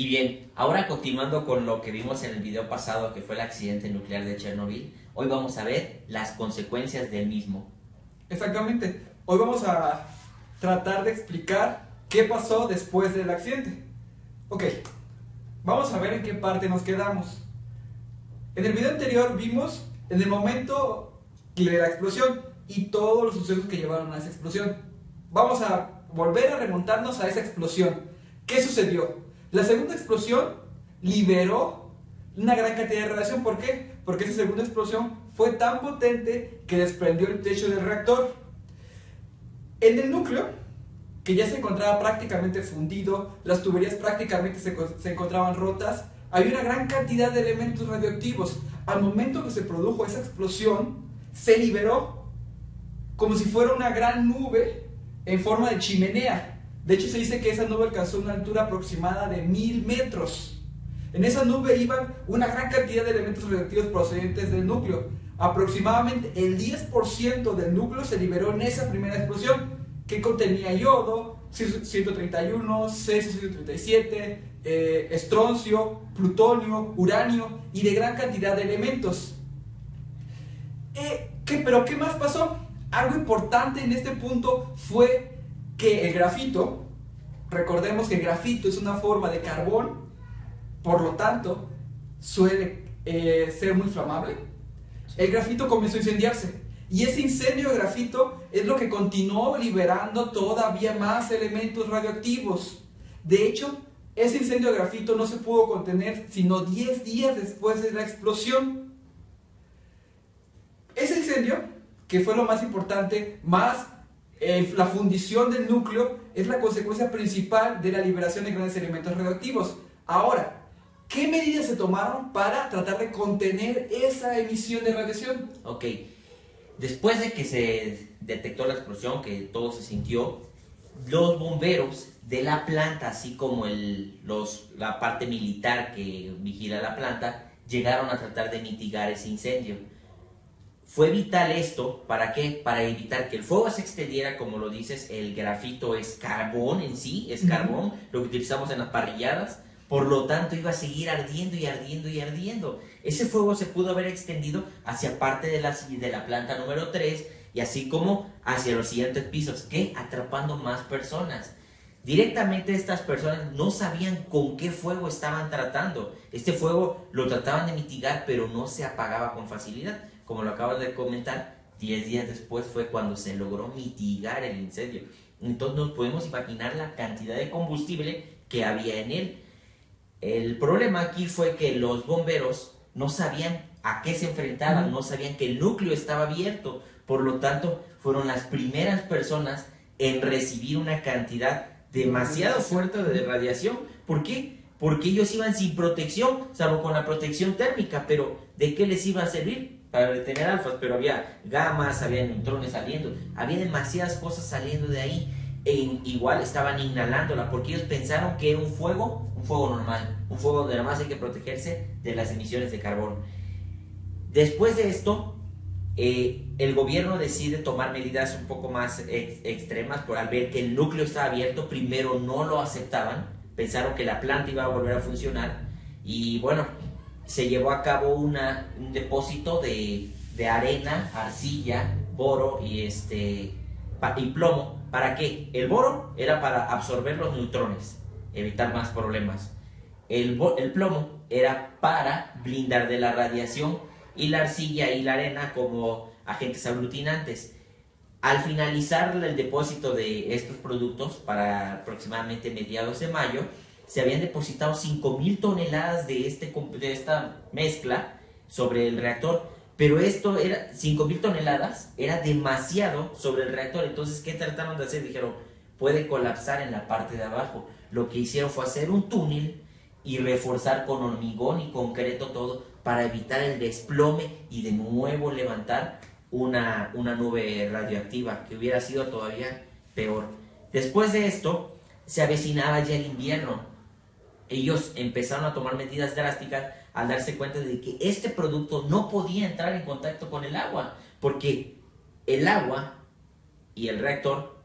Y bien, ahora continuando con lo que vimos en el video pasado, que fue el accidente nuclear de Chernobyl, hoy vamos a ver las consecuencias del mismo. Exactamente. Hoy vamos a tratar de explicar qué pasó después del accidente. Ok, vamos a ver en qué parte nos quedamos. En el video anterior vimos en el momento de la explosión y todos los sucesos que llevaron a esa explosión. Vamos a volver a remontarnos a esa explosión. ¿Qué sucedió? La segunda explosión liberó una gran cantidad de radiación. ¿Por qué? Porque esa segunda explosión fue tan potente que desprendió el techo del reactor. En el núcleo, que ya se encontraba prácticamente fundido, las tuberías prácticamente se encontraban rotas, había una gran cantidad de elementos radioactivos. Al momento que se produjo esa explosión, se liberó como si fuera una gran nube en forma de chimenea. De hecho, se dice que esa nube alcanzó una altura aproximada de 1000 metros. En esa nube iban una gran cantidad de elementos radioactivos procedentes del núcleo. Aproximadamente el 10% del núcleo se liberó en esa primera explosión, que contenía yodo, C-131, C-137, estroncio, plutonio, uranio y de gran cantidad de elementos. ¿Pero qué más pasó? Algo importante en este punto fue que el grafito, recordemos que el grafito es una forma de carbón, por lo tanto suele ser muy inflamable. El grafito comenzó a incendiarse y ese incendio de grafito es lo que continuó liberando todavía más elementos radioactivos. De hecho, ese incendio de grafito no se pudo contener sino 10 días después de la explosión. Ese incendio, que fue lo más importante, más la fundición del núcleo, es la consecuencia principal de la liberación de grandes elementos radioactivos. Ahora, ¿qué medidas se tomaron para tratar de contener esa emisión de radiación? Ok, después de que se detectó la explosión, que todo se sintió, los bomberos de la planta, así como la parte militar que vigila la planta, llegaron a tratar de mitigar ese incendio. Fue vital esto, ¿para qué? Para evitar que el fuego se extendiera. Como lo dices, el grafito es carbón en sí, es carbón, lo que utilizamos en las parrilladas. Por lo tanto, iba a seguir ardiendo y ardiendo y ardiendo. Ese fuego se pudo haber extendido hacia parte de la planta número 3 y así como hacia los siguientes pisos, que atrapando más personas. Directamente estas personas no sabían con qué fuego estaban tratando. Este fuego lo trataban de mitigar, pero no se apagaba con facilidad. Como lo acabas de comentar, 10 días después fue cuando se logró mitigar el incendio. Entonces nos podemos imaginar la cantidad de combustible que había en él. El problema aquí fue que los bomberos no sabían a qué se enfrentaban, no sabían que el núcleo estaba abierto. Por lo tanto, fueron las primeras personas en recibir una cantidad demasiado fuerte de radiación. ¿Por qué? Porque ellos iban sin protección, salvo con la protección térmica, pero ¿de qué les iba a servir? Para detener alfas, pero había gamas, había neutrones saliendo, había demasiadas cosas saliendo de ahí, igual estaban inhalándola, porque ellos pensaron que era un fuego normal, un fuego donde nada más hay que protegerse de las emisiones de carbón. Después de esto, el gobierno decide tomar medidas un poco más extremas, al ver que el núcleo estaba abierto. Primero no lo aceptaban, pensaron que la planta iba a volver a funcionar, y bueno, se llevó a cabo un depósito de arena, arcilla, boro y plomo. ¿Para qué? El boro era para absorber los neutrones, evitar más problemas. El plomo era para blindar de la radiación, y la arcilla y la arena como agentes aglutinantes. Al finalizar el depósito de estos productos, para aproximadamente mediados de mayo, se habían depositado 5000 toneladas de esta mezcla sobre el reactor, pero 5000 toneladas era demasiado sobre el reactor. Entonces, ¿qué trataron de hacer? Dijeron, puede colapsar en la parte de abajo. Lo que hicieron fue hacer un túnel y reforzar con hormigón y concreto todo para evitar el desplome y de nuevo levantar una nube radioactiva, que hubiera sido todavía peor. Después de esto, se avecinaba ya el invierno. Ellos empezaron a tomar medidas drásticas al darse cuenta de que este producto no podía entrar en contacto con el agua, porque el agua y el reactor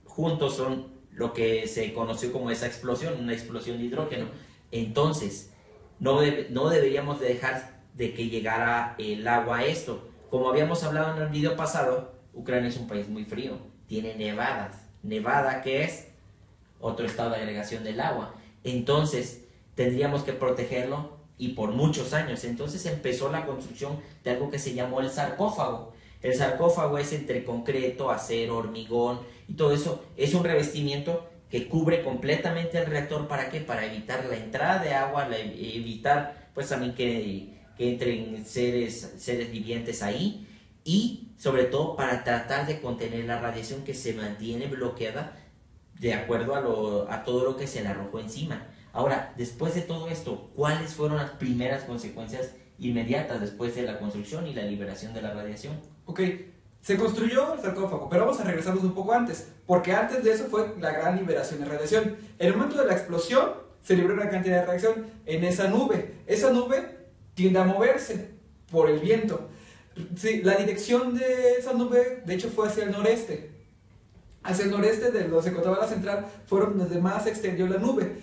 juntos son lo que se conoció como esa explosión, una explosión de hidrógeno. Entonces, no deberíamos de dejar de que llegara el agua a esto. Como habíamos hablado en el video pasado, Ucrania es un país muy frío, tiene nevadas. Nevada, que es otro estado de agregación del agua. Entonces, tendríamos que protegerlo y por muchos años. Entonces empezó la construcción de algo que se llamó el sarcófago. El sarcófago es entre concreto, acero, hormigón y todo eso. Es un revestimiento que cubre completamente el reactor. ¿Para qué? Para evitar la entrada de agua, evitar pues también que entren seres vivientes ahí, y sobre todo para tratar de contener la radiación que se mantiene bloqueada de acuerdo a todo lo que se le arrojó encima. Ahora, después de todo esto, ¿cuáles fueron las primeras consecuencias inmediatas después de la construcción y la liberación de la radiación? Ok, se construyó el sarcófago, pero vamos a regresarnos un poco antes, porque antes de eso fue la gran liberación de radiación. En el momento de la explosión, se liberó una cantidad de radiación en esa nube. Esa nube tiende a moverse por el viento. Sí, la dirección de esa nube, de hecho, fue hacia el noreste. Hacia el noreste de donde se encontraba la central, fueron donde más se extendió la nube.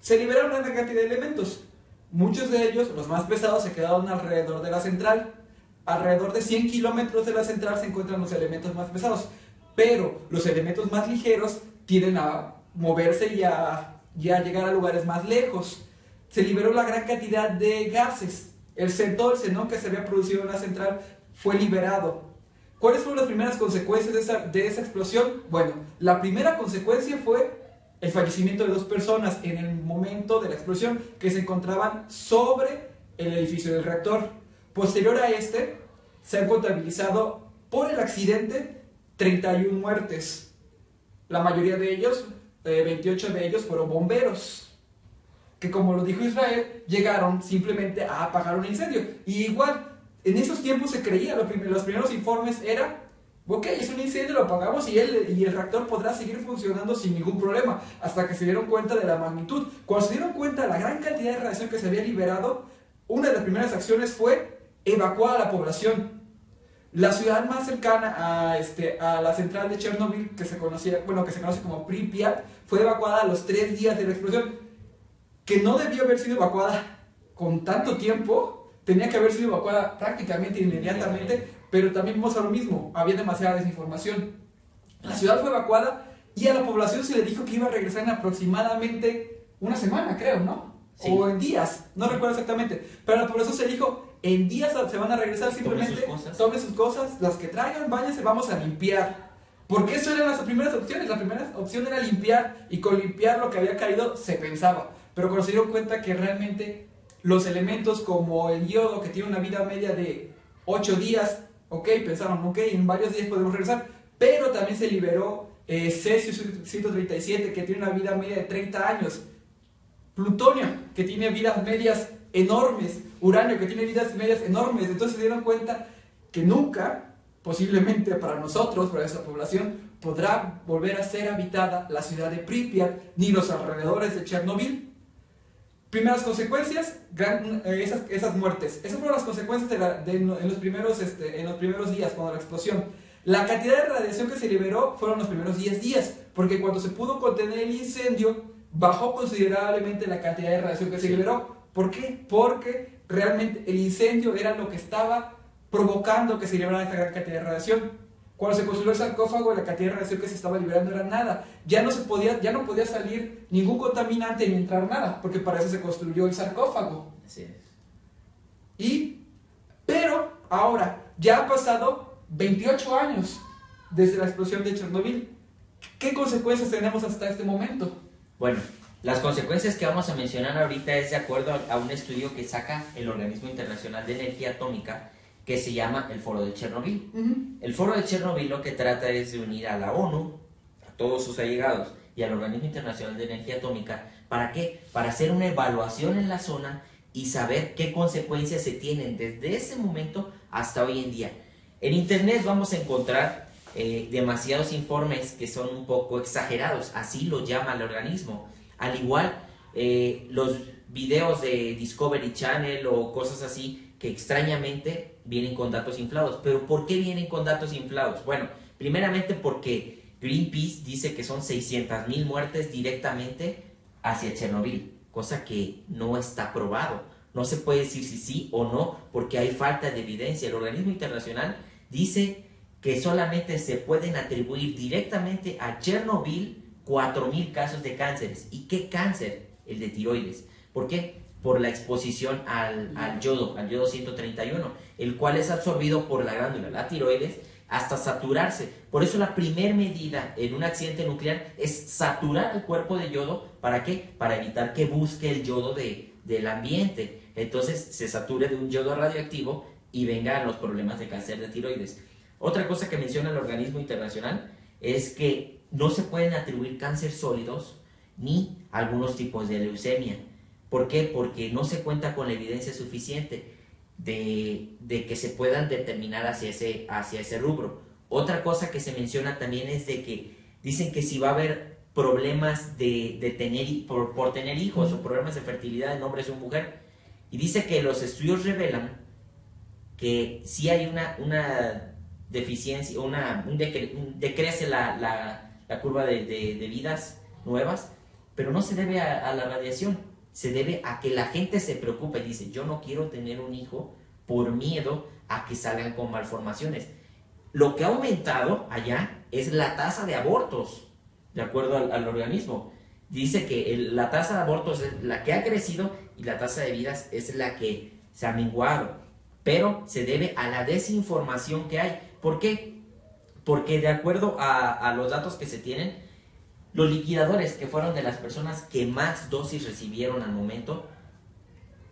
Se liberaron una cantidad de elementos. Muchos de ellos, los más pesados, se quedaron alrededor de la central. Alrededor de 100 kilómetros de la central se encuentran los elementos más pesados. Pero los elementos más ligeros tienden a moverse y a llegar a lugares más lejos. Se liberó la gran cantidad de gases. El xenón que se había producido en la central fue liberado. ¿Cuáles fueron las primeras consecuencias de esa explosión? Bueno, la primera consecuencia fue el fallecimiento de 2 personas en el momento de la explosión que se encontraban sobre el edificio del reactor. Posterior a este, se han contabilizado por el accidente 31 muertes. La mayoría de ellos, 28 de ellos, fueron bomberos, que, como lo dijo Israel, llegaron simplemente a apagar un incendio. Y igual, en esos tiempos se creía, los primeros informes eran, ok, es un incendio, lo apagamos y el reactor podrá seguir funcionando sin ningún problema, hasta que se dieron cuenta de la magnitud. Cuando se dieron cuenta de la gran cantidad de radiación que se había liberado, una de las primeras acciones fue evacuar a la población. La ciudad más cercana a la central de Chernobyl, que se conoce como Pripyat, fue evacuada a los 3 días de la explosión, que no debió haber sido evacuada con tanto tiempo. Tenía que haber sido evacuada prácticamente inmediatamente, pero también vimos a lo mismo, había demasiada desinformación. La ciudad fue evacuada y a la población se le dijo que iba a regresar en aproximadamente una semana, creo, ¿no? Sí. O en días, no recuerdo exactamente, pero a la población se le dijo, en días se van a regresar, simplemente tomen sus cosas, las que traigan, váyanse, vamos a limpiar. Porque eso eran las primeras opciones. La primera opción era limpiar, y con limpiar lo que había caído se pensaba. Pero cuando se dieron cuenta que realmente los elementos como el yodo, que tiene una vida media de 8 días, ok, pensaron, ok, en varios días podemos regresar, pero también se liberó Cesio-137, que tiene una vida media de 30 años, plutonio, que tiene vidas medias enormes, uranio, que tiene vidas medias enormes. Entonces se dieron cuenta que nunca, posiblemente para nosotros, para esa población, podrá volver a ser habitada la ciudad de Pripyat, ni los alrededores de Chernobyl. Primeras consecuencias, esas muertes. Esas fueron las consecuencias en los primeros días, cuando la explosión. La cantidad de radiación que se liberó fueron los primeros 10 días, porque cuando se pudo contener el incendio, bajó considerablemente la cantidad de radiación que se liberó. ¿Por qué? Porque realmente el incendio era lo que estaba provocando que se liberara esta gran cantidad de radiación. Cuando se construyó el sarcófago, la cantidad de radiación que se estaba liberando era nada. Ya no podía salir ningún contaminante ni entrar nada, porque para eso se construyó el sarcófago. Así es. Pero ahora, ya han pasado 28 años desde la explosión de Chernobyl. ¿Qué consecuencias tenemos hasta este momento? Bueno, las consecuencias que vamos a mencionar ahorita es de acuerdo a un estudio que saca el Organismo Internacional de Energía Atómica, que se llama el Foro de Chernobyl. El Foro de Chernobyl lo que trata es de unir a la ONU, a todos sus allegados, y al Organismo Internacional de Energía Atómica. ¿Para qué? Para hacer una evaluación en la zona y saber qué consecuencias se tienen desde ese momento hasta hoy en día. En internet vamos a encontrar demasiados informes que son un poco exagerados, así lo llama el organismo. Al igual, los videos de Discovery Channel o cosas así, que extrañamente vienen con datos inflados. ¿Pero por qué vienen con datos inflados? Bueno, primeramente porque Greenpeace dice que son 600,000 muertes directamente hacia Chernobyl. cosa que no está probado. No se puede decir si sí o no, porque hay falta de evidencia. El organismo internacional dice que solamente se pueden atribuir directamente a Chernobyl 4.000 casos de cánceres. ¿Y qué cáncer? El de tiroides. ¿Por qué? Por la exposición al yodo 131, el cual es absorbido por la glándula, la tiroides, hasta saturarse. Por eso la primera medida en un accidente nuclear es saturar el cuerpo de yodo. ¿Para qué? Para evitar que busque el yodo del ambiente. Entonces se sature de un yodo radioactivo y vengan los problemas de cáncer de tiroides. Otra cosa que menciona el organismo internacional es que no se pueden atribuir cánceres sólidos ni algunos tipos de leucemia. ¿Por qué? Porque no se cuenta con la evidencia suficiente de que se puedan determinar hacia ese rubro. Otra cosa que se menciona también es de que dicen que si va a haber problemas por tener hijos o problemas de fertilidad en hombres o mujeres, y dice que los estudios revelan que si hay una deficiencia, decrece la curva de vidas nuevas, pero no se debe a la radiación, se debe a que la gente se preocupa y dice, yo no quiero tener un hijo por miedo a que salgan con malformaciones. Lo que ha aumentado allá es la tasa de abortos, de acuerdo al organismo. Dice que la tasa de abortos es la que ha crecido y la tasa de vidas es la que se ha menguado. Pero se debe a la desinformación que hay. ¿Por qué? Porque de acuerdo a los datos que se tienen, los liquidadores, que fueron de las personas que más dosis recibieron al momento,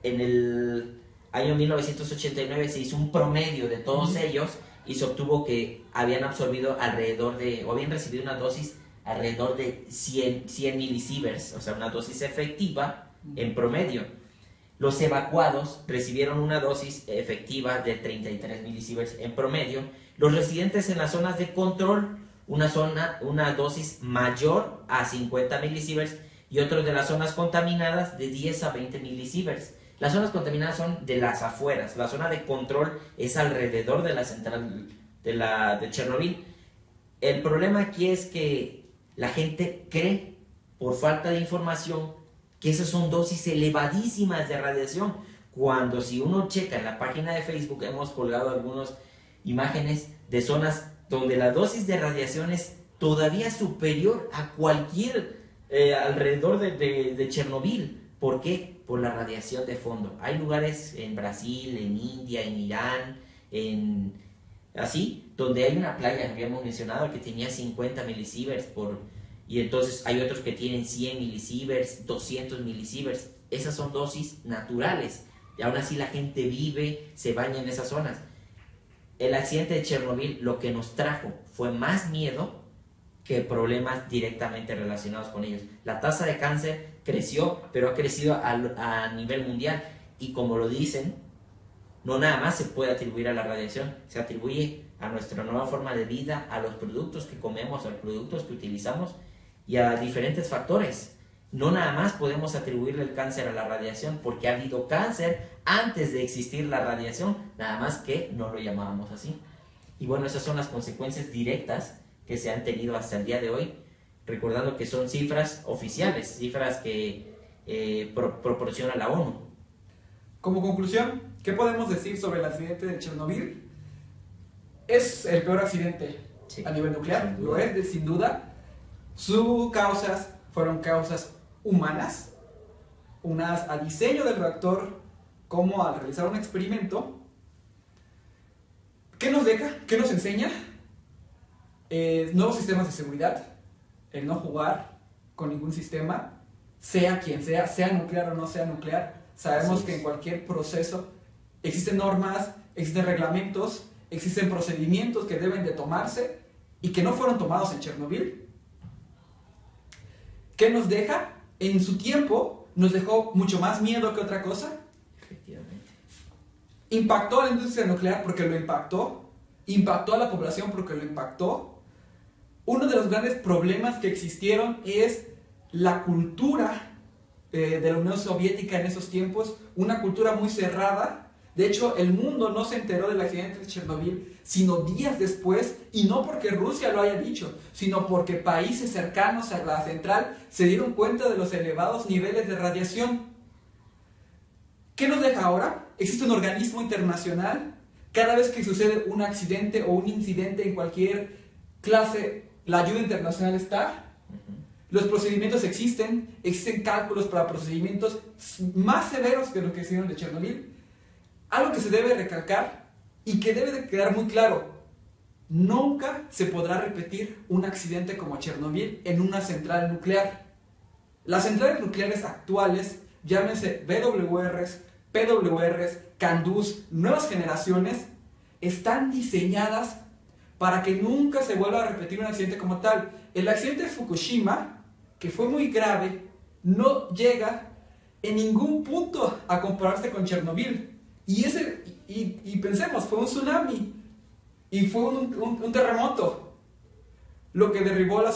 en el año 1989 se hizo un promedio de todos ellos y se obtuvo que habían absorbido o habían recibido una dosis alrededor de 100 milisieverts, o sea, una dosis efectiva en promedio. Los evacuados recibieron una dosis efectiva de 33 milisieverts en promedio. Los residentes en las zonas de control, una dosis mayor a 50 milisieverts, y otros de las zonas contaminadas de 10 a 20 milisieverts. Las zonas contaminadas son de las afueras. La zona de control es alrededor de la central de Chernobyl. El problema aquí es que la gente cree, por falta de información, que esas son dosis elevadísimas de radiación, cuando si uno checa en la página de Facebook, hemos colgado algunas imágenes de zonas donde la dosis de radiación es todavía superior a cualquier alrededor de Chernobyl. ¿Por qué? Por la radiación de fondo. Hay lugares en Brasil, en India, en Irán, así, donde hay una playa que habíamos mencionado que tenía 50 milisieverts y entonces hay otros que tienen 100 milisieverts, 200 milisieverts. Esas son dosis naturales y aún así la gente vive, se baña en esas zonas. El accidente de Chernobyl lo que nos trajo fue más miedo que problemas directamente relacionados con ellos. La tasa de cáncer creció, pero ha crecido a nivel mundial, y como lo dicen, no nada más se puede atribuir a la radiación, se atribuye a nuestra nueva forma de vida, a los productos que comemos, a los productos que utilizamos y a diferentes factores. No nada más podemos atribuirle el cáncer a la radiación, porque ha habido cáncer antes de existir la radiación, nada más que no lo llamábamos así. Y bueno, esas son las consecuencias directas que se han tenido hasta el día de hoy, recordando que son cifras oficiales, cifras que proporciona la ONU. Como conclusión, ¿qué podemos decir sobre el accidente de Chernobyl? Es el peor accidente a nivel nuclear, lo es, sin duda. Sus causas fueron causas humanas, unas a diseño del reactor, como al realizar un experimento. ¿Qué nos deja? ¿Qué nos enseña? Nuevos sistemas de seguridad, el no jugar con ningún sistema, sea quien sea nuclear o no sea nuclear. Sabemos que en cualquier proceso existen normas, existen reglamentos, existen procedimientos que deben de tomarse y que no fueron tomados en Chernobyl. ¿Qué nos deja? En su tiempo nos dejó mucho más miedo que otra cosa. Efectivamente. Impactó a la industria nuclear porque lo impactó a la población porque lo impactó. Uno de los grandes problemas que existieron es la cultura de la Unión Soviética en esos tiempos, una cultura muy cerrada, De hecho, el mundo no se enteró del accidente de Chernobyl sino días después, y no porque Rusia lo haya dicho, sino porque países cercanos a la central se dieron cuenta de los elevados niveles de radiación. ¿Qué nos deja ahora? Existe un organismo internacional. Cada vez que sucede un accidente o un incidente en cualquier clase, la ayuda internacional está. Los procedimientos existen cálculos para procedimientos más severos que lo que hicieron de Chernobyl. Algo que se debe recalcar y que debe de quedar muy claro: nunca se podrá repetir un accidente como Chernobyl en una central nuclear. Las centrales nucleares actuales, llámense BWRs, PWRs, CANDUs, nuevas generaciones, están diseñadas para que nunca se vuelva a repetir un accidente como tal. El accidente de Fukushima, que fue muy grave, no llega en ningún punto a compararse con Chernobyl. Y pensemos, fue un tsunami y fue un terremoto lo que derribó la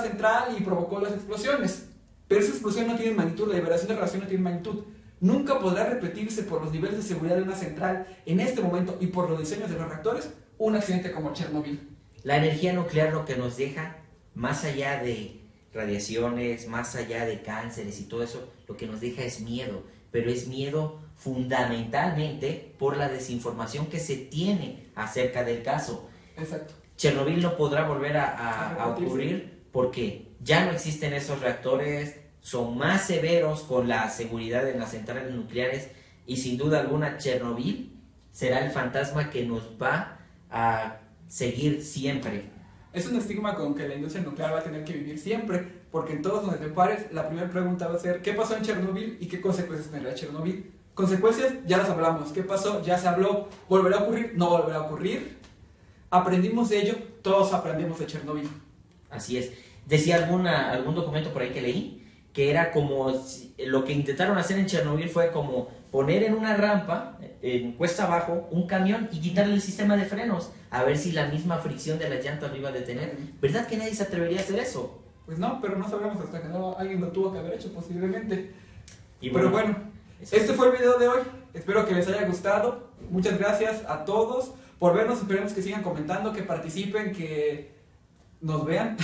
central y provocó las explosiones. Pero esa explosión no tiene magnitud, la liberación de radiación no tiene magnitud. Nunca podrá repetirse por los niveles de seguridad de una central en este momento y por los diseños de los reactores un accidente como Chernobyl. La energía nuclear lo que nos deja, más allá de radiaciones, más allá de cánceres y todo eso, lo que nos deja es miedo, pero es miedo fundamentalmente por la desinformación que se tiene acerca del caso. Exacto. Chernobyl no podrá volver a ocurrir porque ya no existen esos reactores, son más severos con la seguridad en las centrales nucleares y sin duda alguna Chernobyl será el fantasma que nos va a seguir siempre. Es un estigma con que la industria nuclear va a tener que vivir siempre, porque en todos donde te pares, la primera pregunta va a ser: ¿qué pasó en Chernobyl y qué consecuencias tendrá Chernobyl? Consecuencias, ya las hablamos. ¿Qué pasó? Ya se habló. ¿Volverá a ocurrir? No volverá a ocurrir. ¿Aprendimos de ello? Todos aprendimos de Chernobyl. Así es. Decía algún documento por ahí que leí, que era como, lo que intentaron hacer en Chernobyl fue como poner en una rampa, en cuesta abajo, un camión y quitarle el sistema de frenos, a ver si la misma fricción de las llantas lo iba a detener. ¿Verdad que nadie se atrevería a hacer eso? Pues no, pero no sabemos hasta que alguien lo tuvo que haber hecho posiblemente. Y pero bueno, este fue el video de hoy. Espero que les haya gustado. Muchas gracias a todos por vernos. Esperemos que sigan comentando, que participen, que nos vean.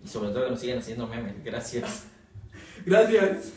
Y sobre todo que nos sigan haciendo memes. Gracias. Gracias.